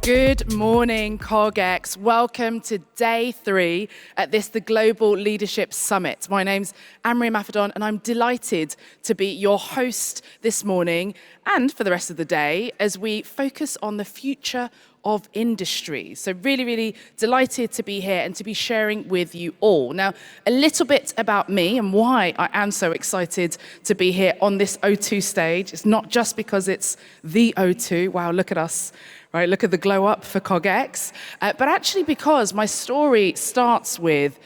Good morning, CogX. Welcome to day 3 at the Global Leadership Summit. My name's Anne-Marie Maffedon, and I'm delighted to be your host this morning and for the rest of the day as we focus on the future of industry. So really delighted to be here and to be sharing with you all. Now, a little bit about me and why I am so excited to be here on this O2 stage. It's not just because it's the O2. Wow, look at us. Right, look at the glow up for CogX, but actually because my story starts with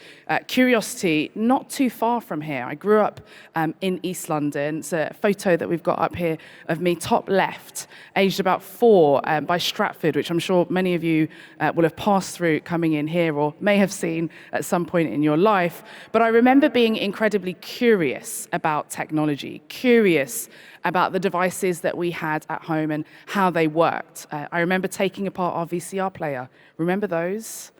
curiosity not too far from here. I grew up in East London. It's a photo that we've got up here of me top left, aged about 4 by Stratford, which I'm sure many of you will have passed through coming in here or may have seen at some point in your life. But I remember being incredibly curious about technology, curious about the devices that we had at home and how they worked. I remember taking apart our VCR player. Remember those?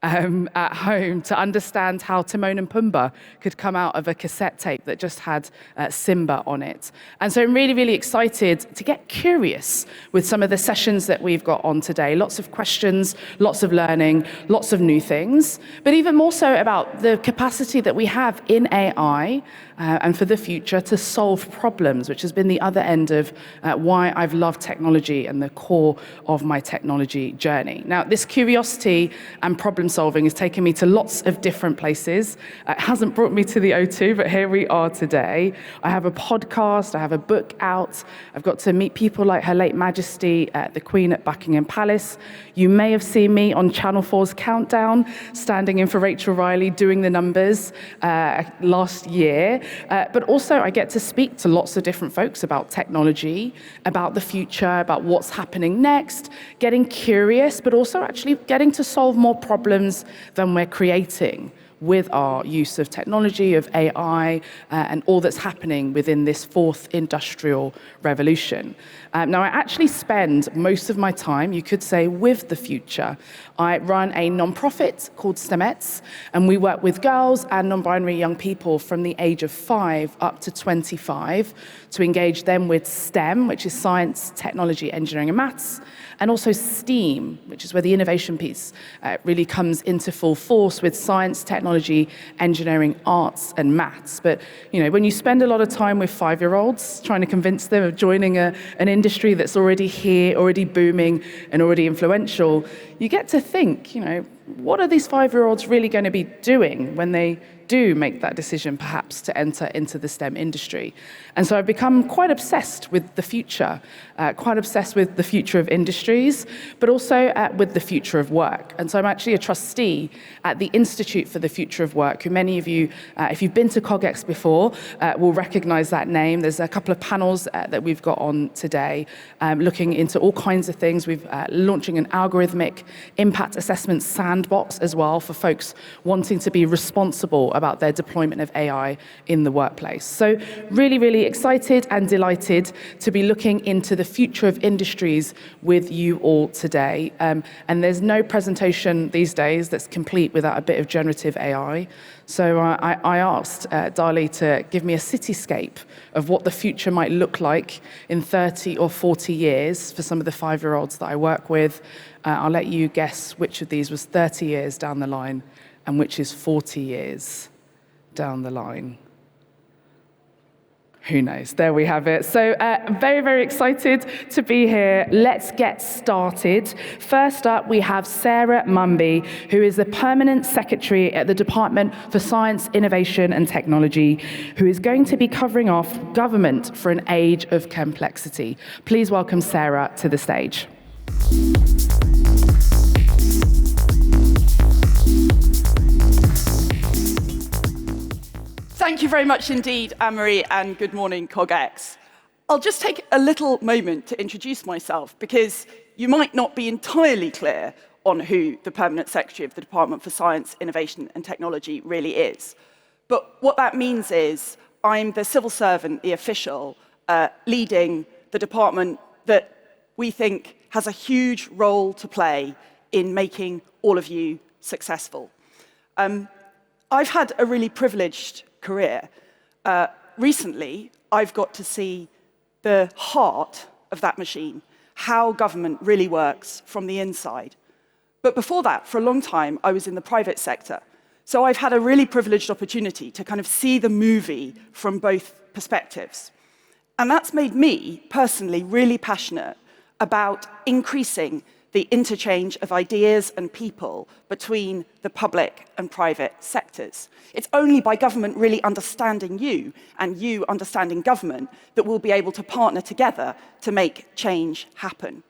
At home to understand how Timon and Pumbaa could come out of a cassette tape that just had Simba on it. And so I'm really excited to get curious with some of the sessions that we've got on today. Lots of questions, lots of learning, lots of new things, but even more so about the capacity that we have in AI and for the future to solve problems, which has been the other end of why I've loved technology and the core of my technology journey. Now, this curiosity and problem solving has taken me to lots of different places. It hasn't brought me to the O2, but here we are today. I have a podcast, I have a book out. I've got to meet people like Her Late Majesty, the Queen at Buckingham Palace. You may have seen me on Channel 4's Countdown, standing in for Rachel Riley, doing the numbers last year. But also I get to speak to lots of different folks about technology, about the future, about what's happening next, getting curious, but also actually getting to solve more problems than we're creating with our use of technology, of AI, and all that's happening within this fourth industrial revolution. Now, I actually spend most of my time, you could say, with the future. I run a non-profit called STEMettes, and we work with girls and non-binary young people from the age of 5 up to 25 to engage them with STEM, which is science, technology, engineering, and maths, and also STEAM, which is where the innovation piece really comes into full force with science, technology, engineering, arts, and maths. But when you spend a lot of time with 5-year-olds trying to convince them of joining an industry that's already here, already booming, and already influential, you get to think, what are these 5-year-olds really going to be doing when they do make that decision, perhaps, to enter into the STEM industry? And so I've become quite obsessed with the future, quite obsessed with the future of industries, but also with the future of work. And so I'm actually a trustee at the Institute for the Future of Work, who many of you, if you've been to CogX before, will recognize that name. There's a couple of panels that we've got on today, looking into all kinds of things. We've launching an algorithmic impact assessment sandbox as well for folks wanting to be responsible about their deployment of AI in the workplace. So really excited and delighted to be looking into the future of industries with you all today. And there's no presentation these days that's complete without a bit of generative AI. So I asked DALL-E to give me a cityscape of what the future might look like in 30 or 40 years for some of the 5-year-olds that I work with. I'll let you guess which of these was 30 years down the line and which is 40 years down the line. Who knows? There we have it. So very excited to be here. Let's get started. First up, we have Sarah Munby, who is the Permanent Secretary at the Department for Science, Innovation and Technology, who is going to be covering off government for an age of complexity. Please welcome Sarah to the stage. Thank you very much indeed, Anne-Marie, and good morning, CogX. I'll just take a little moment to introduce myself, because you might not be entirely clear on who the Permanent Secretary of the Department for Science, Innovation and Technology really is. But what that means is I'm the civil servant, the official, leading the department that we think has a huge role to play in making all of you successful. I've had a really privileged career. Recently, I've got to see the heart of that machine. how government really works from the inside. But before that, for a long time, I was in the private sector. So I've had a really privileged opportunity to kind of see the movie from both perspectives. And that's made me personally really passionate about increasing the interchange of ideas and people between the public and private sectors. It's only by government really understanding you and you understanding government that we'll be able to partner together to make change happen.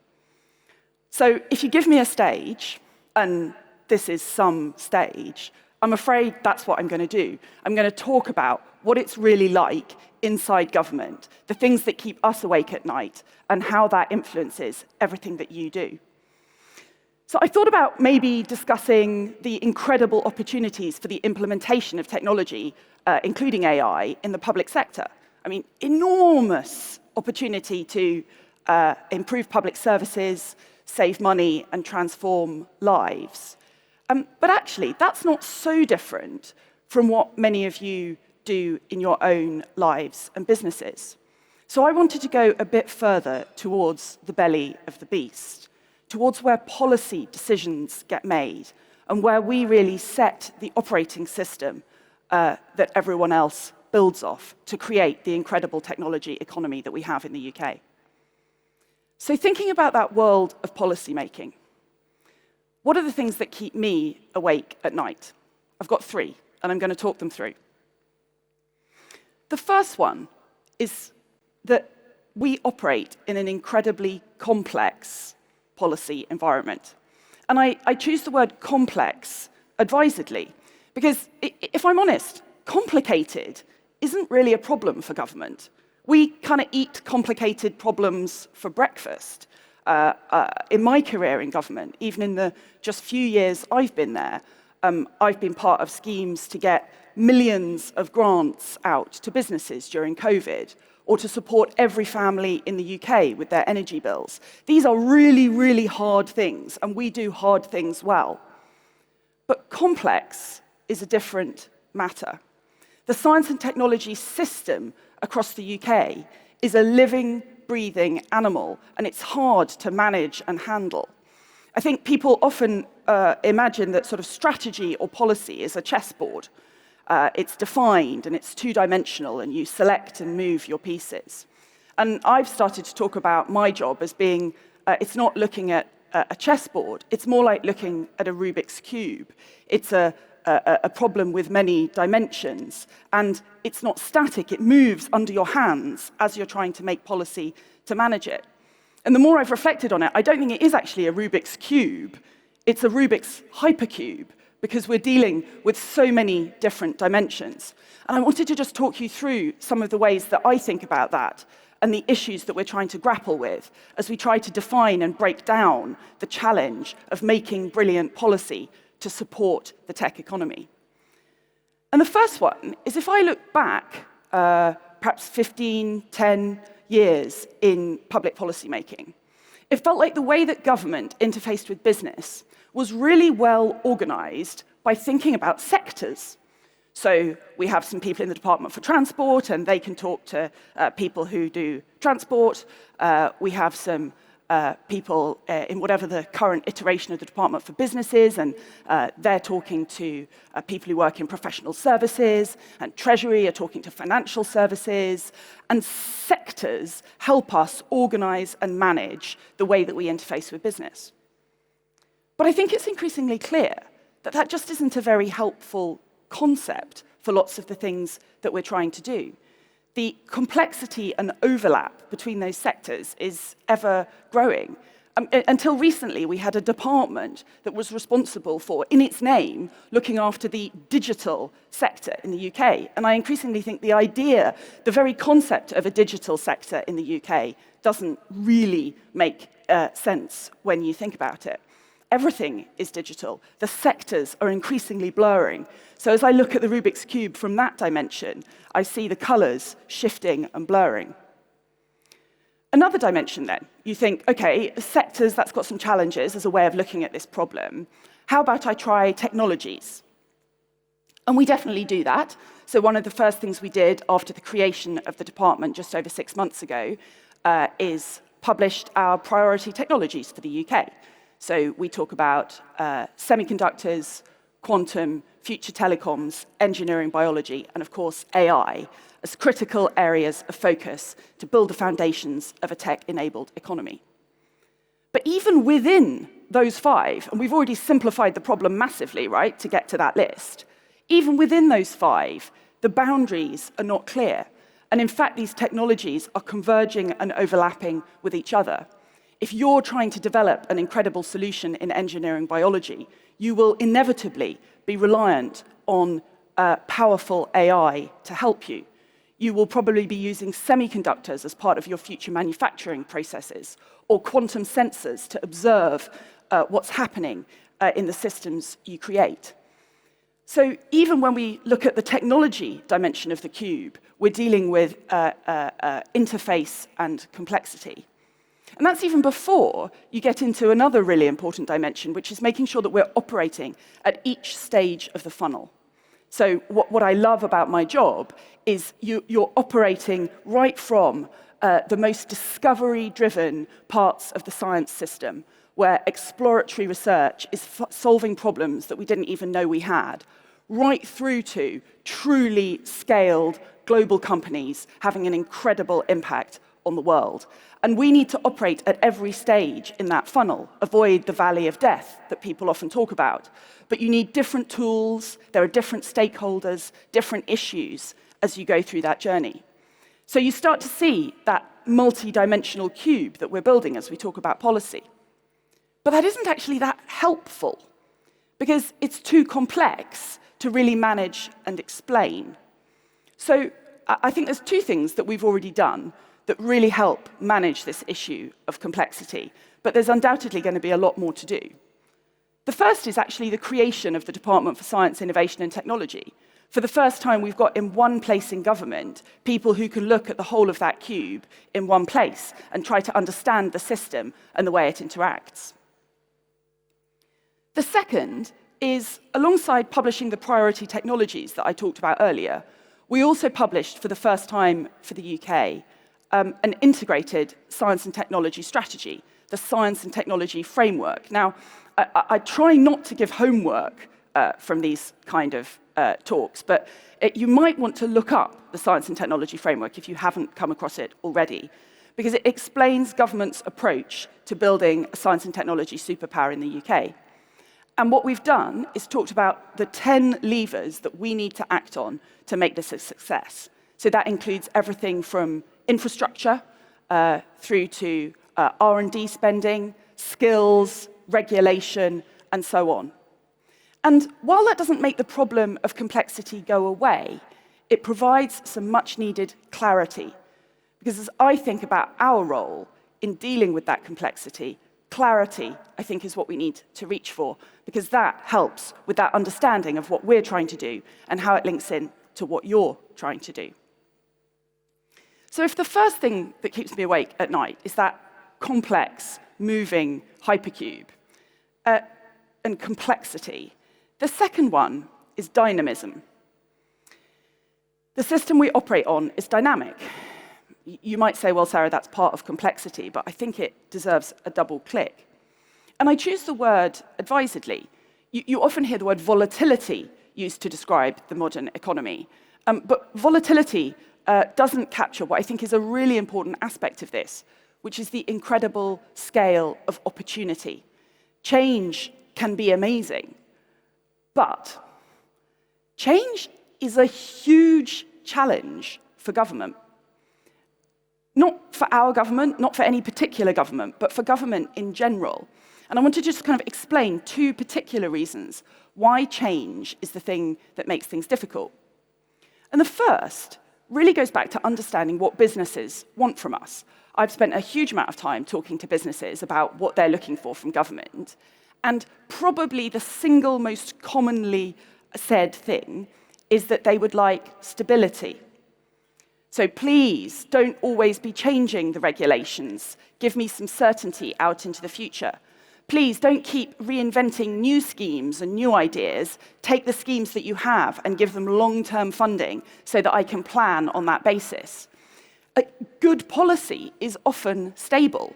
So if you give me a stage, and this is some stage, I'm afraid that's what I'm going to do. I'm going to talk about what it's really like inside government, the things that keep us awake at night, and how that influences everything that you do. So I thought about maybe discussing the incredible opportunities for the implementation of technology, including AI, in the public sector. I mean, enormous opportunity to improve public services, save money, and transform lives. But actually, that's not so different from what many of you do in your own lives and businesses. So I wanted to go a bit further towards the belly of the beast, towards where policy decisions get made and where we really set the operating system that everyone else builds off to create the incredible technology economy that we have in the UK. So thinking about that world of policy making, what are the things that keep me awake at night? I've got three, and I'm going to talk them through. The first one is that we operate in an incredibly complex policy environment. And I choose the word complex advisedly, because if I'm honest, complicated isn't really a problem for government. We kind of eat complicated problems for breakfast. In my career in government, even in the just few years I've been there, I've been part of schemes to get millions of grants out to businesses during COVID, or to support every family in the UK with their energy bills. These are really, really hard things, and we do hard things well. But complex is a different matter. The science and technology system across the UK is a living, breathing animal, and it's hard to manage and handle. I think people often imagine that sort of strategy or policy is a chessboard. It's defined and it's two-dimensional, and you select and move your pieces. And I've started to talk about my job as being, it's not looking at a chessboard, it's more like looking at a Rubik's Cube. It's a problem with many dimensions, and it's not static, it moves under your hands as you're trying to make policy to manage it. And the more I've reflected on it, I don't think it is actually a Rubik's Cube, it's a Rubik's hypercube, because we're dealing with so many different dimensions. And I wanted to just talk you through some of the ways that I think about that and the issues that we're trying to grapple with as we try to define and break down the challenge of making brilliant policy to support the tech economy. And the first one is, if I look back perhaps 15, 10 years in public policy making, it felt like the way that government interfaced with business was really well organized by thinking about sectors. So we have some people in the Department for Transport, and they can talk to people who do transport. We have some people in whatever the current iteration of the Department for Business is, and they're talking to people who work in professional services, and Treasury are talking to financial services, and sectors help us organize and manage the way that we interface with business. But I think it's increasingly clear that that just isn't a very helpful concept for lots of the things that we're trying to do. The complexity and overlap between those sectors is ever growing. Until recently, we had a department that was responsible for, in its name, looking after the digital sector in the UK. And I increasingly think the idea, the very concept of a digital sector in the UK doesn't really make sense when you think about it. Everything is digital. The sectors are increasingly blurring. So as I look at the Rubik's Cube from that dimension, I see the colors shifting and blurring. Another dimension then, you think, okay, sectors, that's got some challenges as a way of looking at this problem. How about I try technologies? And we definitely do that. So one of the first things we did after the creation of the department just over 6 months ago is published our priority technologies for the UK. So we talk about semiconductors, quantum, future telecoms, engineering, biology, and of course AI as critical areas of focus to build the foundations of a tech-enabled economy. But even within those five, and we've already simplified the problem massively, right, to get to that list, even within those five, the boundaries are not clear. And in fact, these technologies are converging and overlapping with each other. If you're trying to develop an incredible solution in engineering biology, you will inevitably be reliant on powerful AI to help you. You will probably be using semiconductors as part of your future manufacturing processes, or quantum sensors to observe what's happening in the systems you create. So even when we look at the technology dimension of the cube, we're dealing with interface and complexity. And that's even before you get into another really important dimension, which is making sure that we're operating at each stage of the funnel. So what I love about my job is you're operating right from the most discovery-driven parts of the science system, where exploratory research is solving problems that we didn't even know we had, right through to truly scaled global companies having an incredible impact on the world. And we need to operate at every stage in that funnel, avoid the valley of death that people often talk about. But you need different tools, there are different stakeholders, different issues as you go through that journey. So you start to see that multi-dimensional cube that we're building as we talk about policy. But that isn't actually that helpful, because it's too complex to really manage and explain. So I think there's two things that we've already done that really help manage this issue of complexity, but there's undoubtedly going to be a lot more to do. The first is actually the creation of the Department for Science, Innovation and Technology. For the first time, we've got in one place in government people who can look at the whole of that cube in one place and try to understand the system and the way it interacts. The second is, alongside publishing the priority technologies that I talked about earlier, we also published for the first time for the UK an integrated science and technology strategy, the Science and Technology Framework. Now, I try not to give homework from these kind of talks, but you might want to look up the Science and Technology Framework if you haven't come across it already, because it explains government's approach to building a science and technology superpower in the UK. And what we've done is talked about the 10 levers that we need to act on to make this a success. So that includes everything from infrastructure through to R&D spending, skills, regulation, and so on. And while that doesn't make the problem of complexity go away, it provides some much-needed clarity. Because as I think about our role in dealing with that complexity, clarity, I think, is what we need to reach for, because that helps with that understanding of what we're trying to do and how it links in to what you're trying to do. So if the first thing that keeps me awake at night is that complex, moving hypercube and complexity, the second one is dynamism. The system we operate on is dynamic. You might say, well, Sarah, that's part of complexity, but I think it deserves a double click. And I choose the word advisedly. You often hear the word volatility used to describe the modern economy. But volatility doesn't capture what I think is a really important aspect of this, which is the incredible scale of opportunity. Change can be amazing, but change is a huge challenge for government. Not for our government, not for any particular government, but for government in general. And I want to just kind of explain two particular reasons why change is the thing that makes things difficult. And the first really goes back to understanding what businesses want from us. I've spent a huge amount of time talking to businesses about what they're looking for from government, and probably the single most commonly said thing is that they would like stability. So please don't always be changing the regulations. Give me some certainty out into the future. Please don't keep reinventing new schemes and new ideas. Take the schemes that you have and give them long-term funding so that I can plan on that basis. Good policy is often stable,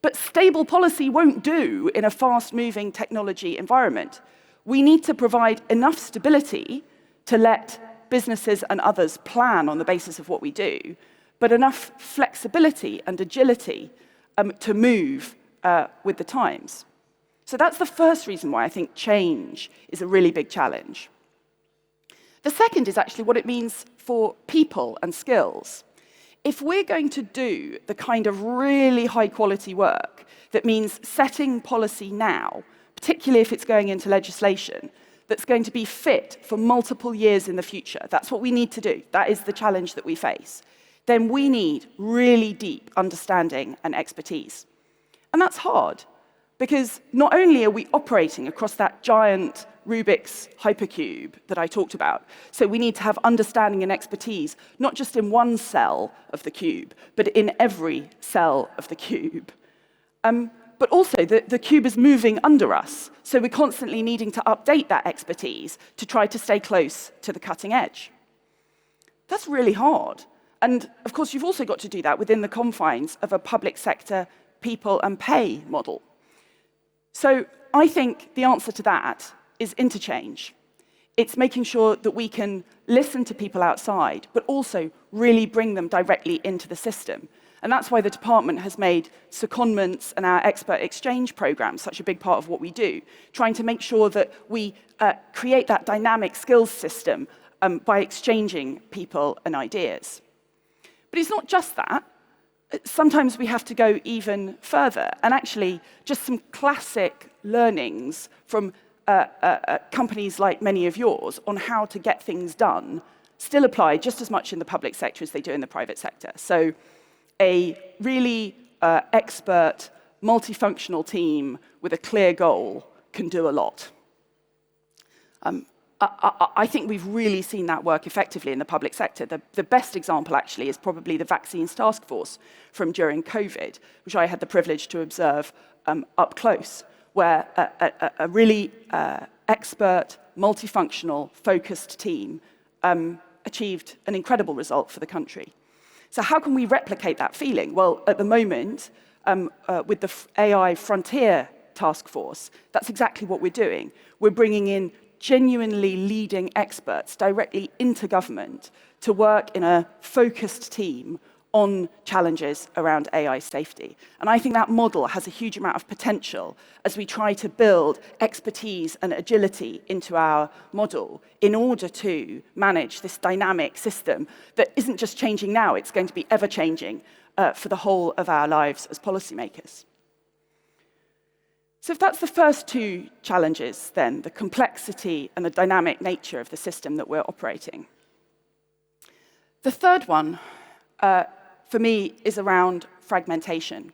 but stable policy won't do in a fast-moving technology environment. We need to provide enough stability to let businesses and others plan on the basis of what we do, but enough flexibility and agility to move with the times. So that's the first reason why I think change is a really big challenge. The second is actually what it means for people and skills. If we're going to do the kind of really high-quality work that means setting policy now, particularly if it's going into legislation, that's going to be fit for multiple years in the future, that's what we need to do, that is the challenge that we face, then we need really deep understanding and expertise. And that's hard, because not only are we operating across that giant Rubik's hypercube that I talked about, so we need to have understanding and expertise, not just in one cell of the cube, but in every cell of the cube. But also, the cube is moving under us, so we're constantly needing to update that expertise to try to stay close to the cutting edge. That's really hard. And of course, you've also got to do that within the confines of a public sector people and pay model. So I think the answer to that is interchange. It's making sure that we can listen to people outside, but also really bring them directly into the system. And that's why the department has made secondments and our expert exchange program such a big part of what we do, trying to make sure that we create that dynamic skills system by exchanging people and ideas. But it's not just that. Sometimes we have to go even further, and actually just some classic learnings from companies like many of yours on how to get things done still apply just as much in the public sector as they do in the private sector. So a really expert, multifunctional team with a clear goal can do a lot. I think we've really seen that work effectively in the public sector. The best example, actually, is probably the Vaccines Task Force from during COVID, which I had the privilege to observe up close, where a really expert, multifunctional, focused team achieved an incredible result for the country. So how can we replicate that feeling? Well, at the moment, with the AI Frontier Task Force, that's exactly what we're doing. We're bringing in genuinely leading experts directly into government to work in a focused team on challenges around AI safety. And I think that model has a huge amount of potential as we try to build expertise and agility into our model in order to manage this dynamic system that isn't just changing now, it's going to be ever-changing for the whole of our lives as policymakers. So if that's the first two challenges, then, the complexity and the dynamic nature of the system that we're operating. The third one, for me, is around fragmentation.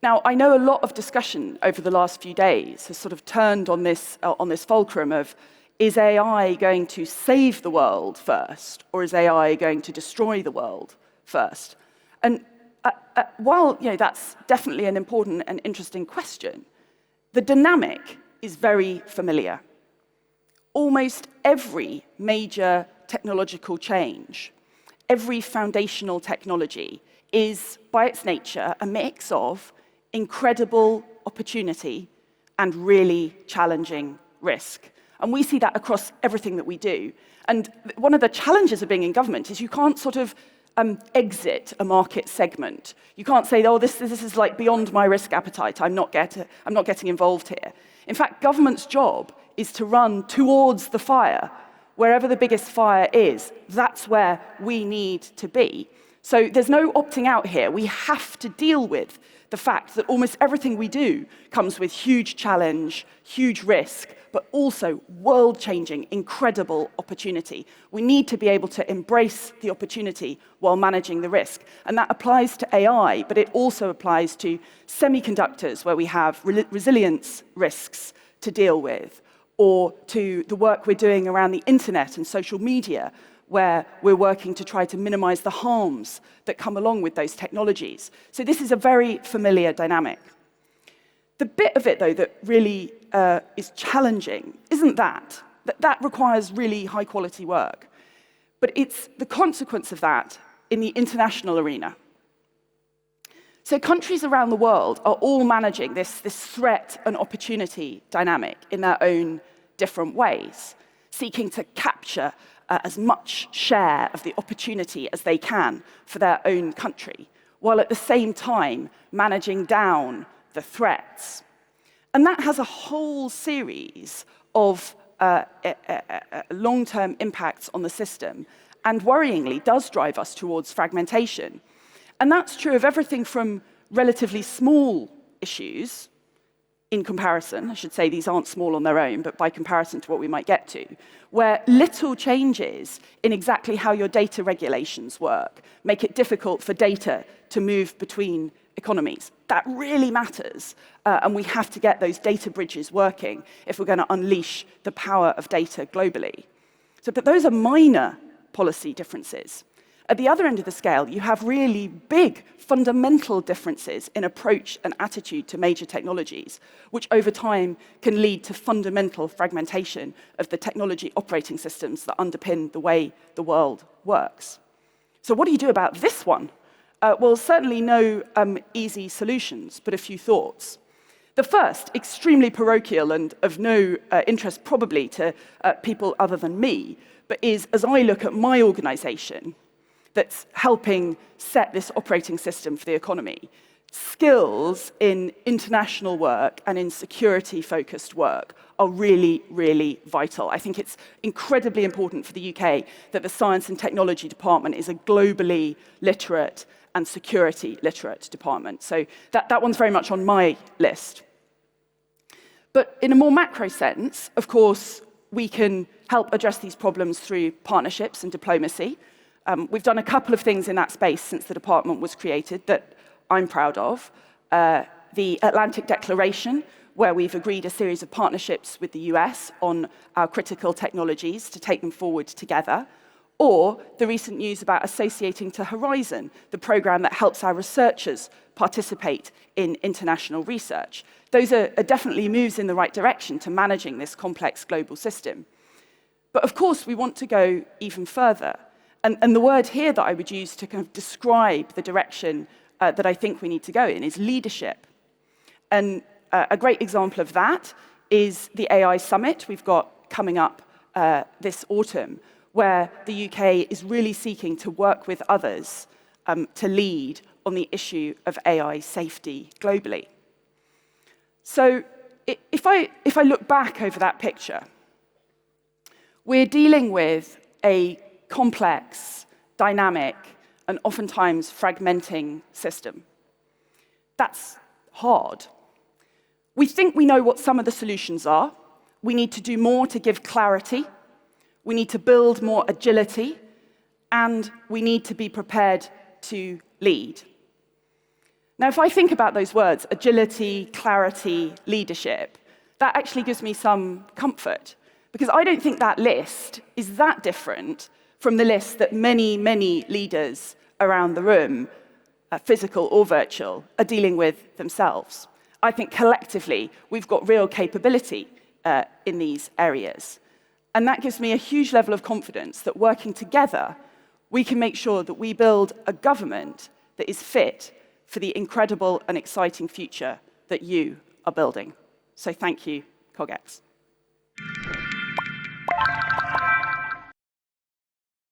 Now, I know a lot of discussion over the last few days has sort of turned on this fulcrum of, is AI going to save the world first, or is AI going to destroy the world first? And while that's definitely an important and interesting question, the dynamic is very familiar. Almost every major technological change, every foundational technology is, by its nature, a mix of incredible opportunity and really challenging risk. And we see that across everything that we do. And one of the challenges of being in government is you can't sort of exit a market segment. You can't say, oh, this is like beyond my risk appetite. I'm not getting involved here. In fact, government's job is to run towards the fire. Wherever the biggest fire is, that's where we need to be. So there's no opting out here. We have to deal with the fact that almost everything we do comes with huge challenge, huge risk, but also world-changing, incredible opportunity. We need to be able to embrace the opportunity while managing the risk. And that applies to AI, but it also applies to semiconductors, where we have resilience risks to deal with, or to the work we're doing around the internet and social media, where we're working to try to minimize the harms that come along with those technologies. So this is a very familiar dynamic. The bit of it, though, that really is challenging isn't that. That requires really high-quality work. But it's the consequence of that in the international arena. So countries around the world are all managing this threat and opportunity dynamic in their own different ways, seeking to capture as much share of the opportunity as they can for their own country, while at the same time managing down the threats. And that has a whole series of long-term impacts on the system, and worryingly does drive us towards fragmentation. And that's true of everything from relatively small issues, in comparison, I should say these aren't small on their own, but by comparison to what we might get to, where little changes in exactly how your data regulations work make it difficult for data to move between economies. That really matters, and we have to get those data bridges working if we're going to unleash the power of data globally. But those are minor policy differences. At the other end of the scale, you have really big, fundamental differences in approach and attitude to major technologies, which over time can lead to fundamental fragmentation of the technology operating systems that underpin the way the world works. So what do you do about this one? Well, certainly no easy solutions, but a few thoughts. The first, extremely parochial and of no interest probably to people other than me, but is, as I look at my organization, that's helping set this operating system for the economy. Skills in international work and in security-focused work are really, really vital. I think it's incredibly important for the UK that the Science and Technology Department is a globally literate and security-literate department. So that one's very much on my list. But in a more macro sense, of course, we can help address these problems through partnerships and diplomacy. We've done a couple of things in that space since the department was created that I'm proud of. The Atlantic Declaration, where we've agreed a series of partnerships with the US on our critical technologies to take them forward together, or the recent news about associating to Horizon, the program that helps our researchers participate in international research. Those are definitely moves in the right direction to managing this complex global system. But of course, we want to go even further. And the word here that I would use to kind of describe the direction that I think we need to go in is leadership. And a great example of that is the AI summit we've got coming up this autumn, where the UK is really seeking to work with others to lead on the issue of AI safety globally. So if I look back over that picture, we're dealing with a complex, dynamic, and oftentimes fragmenting system. That's hard. We think we know what some of the solutions are. We need to do more to give clarity. We need to build more agility. And we need to be prepared to lead. Now, if I think about those words, agility, clarity, leadership, that actually gives me some comfort. Because I don't think that list is that different from the list that many, many leaders around the room, physical or virtual, are dealing with themselves. I think collectively, we've got real capability in these areas. And that gives me a huge level of confidence that working together, we can make sure that we build a government that is fit for the incredible and exciting future that you are building. So thank you, CogX.